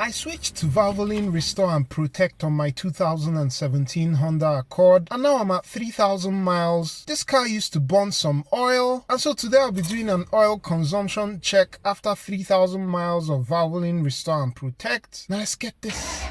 I switched to Valvoline Restore and Protect on my 2017 Honda Accord, and now I'm at 3,000 miles. This car used to burn some oil, and so today I'll be doing an oil consumption check after 3,000 miles of Valvoline Restore and Protect. Now let's get this.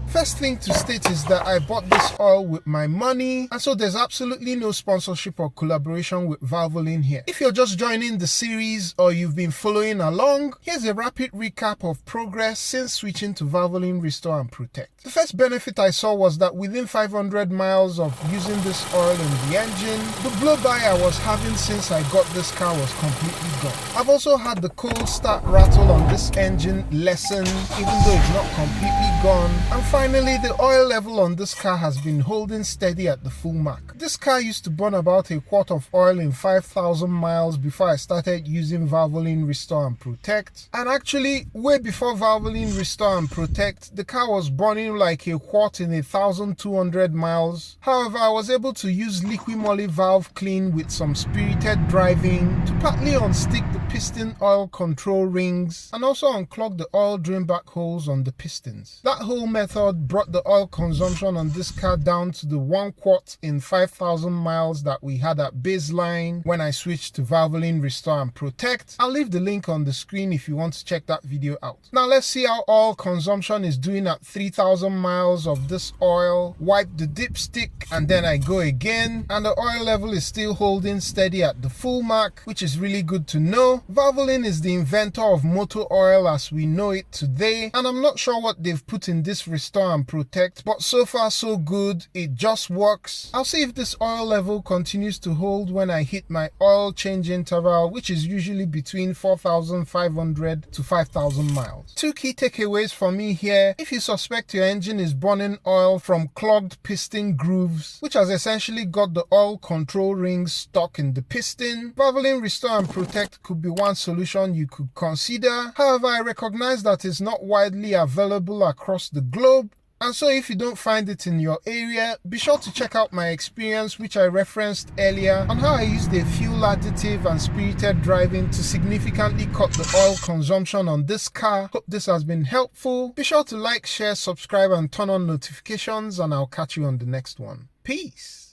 First thing to state is that I bought this oil with my money, and so there's absolutely no sponsorship or collaboration with Valvoline here. If you're just joining the series or you've been following along, here's a rapid recap of progress since switching to Valvoline Restore and Protect. The first benefit I saw was that within 500 miles of using this oil in the engine, the blow-by I was having since I got this car was completely gone. I've also had the cold start rattle on this engine lessen, even though it's not completely gone. And finally, the oil level on this car has been holding steady at the full mark. This car used to burn about a quart of oil in 5,000 miles before I started using Valvoline Restore and Protect. And actually, way before Valvoline Restore and Protect, the car was burning like a quart in 1,200 miles. However, I was able to use liquid moly valve clean with some spirited driving to partly unstick the piston oil control rings and also unclog the oil drain back holes on the pistons. That whole method brought the oil consumption on this car down to the 1 quart in 5,000 miles that we had at baseline when I switched to Valvoline Restore and Protect. I'll leave the link on the screen if you want to check that video out. Now let's see how oil consumption is doing at 3,000 miles of this oil. Wipe the dipstick and then I go again, and the oil level is still holding steady at the full mark, which is really good to know. Valvoline is the inventor of motor oil as we know it today, and I'm not sure what they've put in this Restore and Protect, but so far so good. It just works. I'll see if this oil level continues to hold when I hit my oil change interval, which is usually between 4,500 to 5,000 miles. Two key takeaways for me here: if you suspect your engine is burning oil from clogged piston grooves, which has essentially got the oil control rings stuck in the piston, Valvoline Restore and Protect could be one solution you could consider. However, I recognize that it's not widely available across the globe, and so if you don't find it in your area, be sure to check out my experience, which I referenced earlier, on how I used a fuel additive and spirited driving to significantly cut the oil consumption on this car. Hope this has been helpful. Be sure to like, share, subscribe, and turn on notifications, and I'll catch you on the next one. Peace.